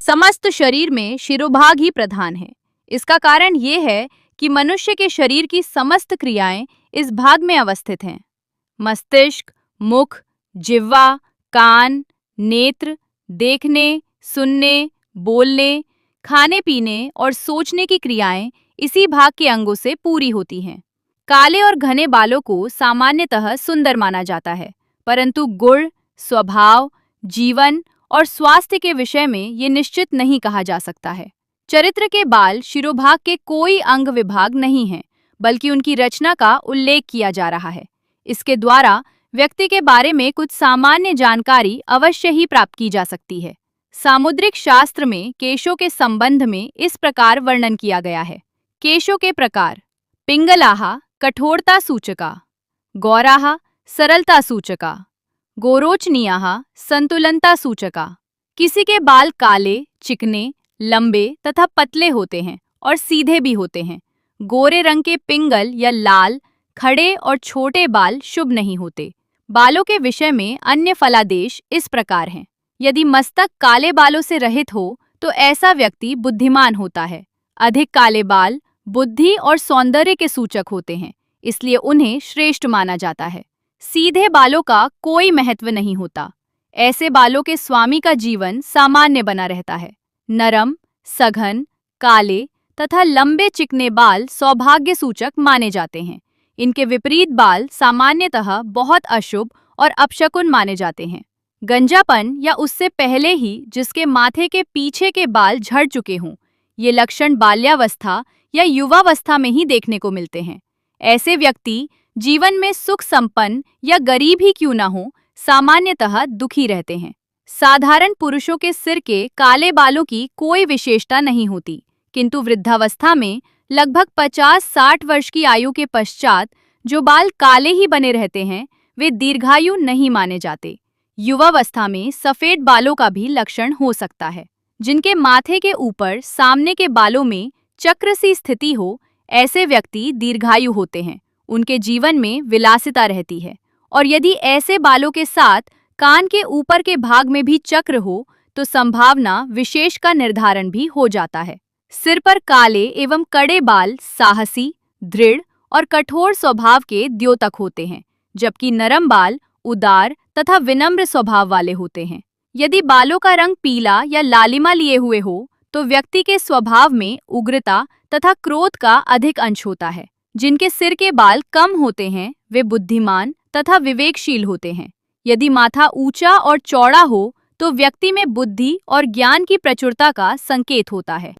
समस्त शरीर में शिरोभाग ही प्रधान है। इसका कारण ये है कि मनुष्य के शरीर की समस्त क्रियाएं इस भाग में अवस्थित हैं। मस्तिष्क, मुख, जिह्वा, कान, नेत्र, देखने, सुनने, बोलने, खाने पीने और सोचने की क्रियाएं इसी भाग के अंगों से पूरी होती हैं। काले और घने बालों को सामान्यतः सुंदर माना जाता है, परंतु गुण, स्वभाव, जीवन और स्वास्थ्य के विषय में ये निश्चित नहीं कहा जा सकता है। चरित्र के बाल शिरोभाग के कोई अंग विभाग नहीं हैं, बल्कि उनकी रचना का उल्लेख किया जा रहा है। इसके द्वारा व्यक्ति के बारे में कुछ सामान्य जानकारी अवश्य ही प्राप्त की जा सकती है। सामुद्रिक शास्त्र में केशों के संबंध में इस प्रकार वर्णन किया गया है। केशों के प्रकार: पिंगलाः कठोरता सूचका, गौराः सरलता सूचका, गोरोचनीयाः संतुलनता सूचका। किसी के बाल काले, चिकने, लंबे तथा पतले होते हैं और सीधे भी होते हैं। गोरे रंग के पिंगल या लाल, खड़े और छोटे बाल शुभ नहीं होते। बालों के विषय में अन्य फलादेश इस प्रकार हैं। यदि मस्तक काले बालों से रहित हो तो ऐसा व्यक्ति बुद्धिमान होता है। अधिक काले बाल बुद्धि और सौंदर्य के सूचक होते हैं, इसलिए उन्हें श्रेष्ठ माना जाता है। सीधे बालों का कोई महत्व नहीं होता। ऐसे बालों के स्वामी का जीवन सामान्य बना रहता है। नरम, सघन, काले तथा लंबे चिकने बाल सौभाग्य सूचक माने जाते हैं। इनके विपरीत बाल सामान्यतः बहुत अशुभ और अपशकुन माने जाते हैं। गंजापन या उससे पहले ही जिसके माथे के पीछे के बाल झड़ चुके हों, ये लक्षण बाल्यावस्था या युवावस्था में ही देखने को मिलते हैं। ऐसे व्यक्ति जीवन में सुख संपन्न या गरीब ही क्यों न हो, सामान्यतः दुखी रहते हैं। साधारण पुरुषों के सिर के काले बालों की कोई विशेषता नहीं होती, किंतु वृद्धावस्था में लगभग 50-60 वर्ष की आयु के पश्चात जो बाल काले ही बने रहते हैं, वे दीर्घायु नहीं माने जाते। युवावस्था में सफेद बालों का भी लक्षण हो सकता है। जिनके माथे के ऊपर सामने के बालों में चक्र सी स्थिति हो, ऐसे व्यक्ति दीर्घायु होते हैं। उनके जीवन में विलासिता रहती है। और यदि ऐसे बालों के साथ कान के ऊपर के भाग में भी चक्र हो तो संभावना विशेष का निर्धारण भी हो जाता है। सिर पर काले एवं कड़े बाल साहसी, दृढ़ और कठोर स्वभाव के द्योतक होते हैं, जबकि नरम बाल उदार तथा विनम्र स्वभाव वाले होते हैं। यदि बालों का रंग पीला या लालिमा लिए हुए हो तो व्यक्ति के स्वभाव में उग्रता तथा क्रोध का अधिक अंश होता है। जिनके सिर के बाल कम होते हैं वे बुद्धिमान तथा विवेकशील होते हैं। यदि माथा ऊंचा और चौड़ा हो तो व्यक्ति में बुद्धि और ज्ञान की प्रचुरता का संकेत होता है।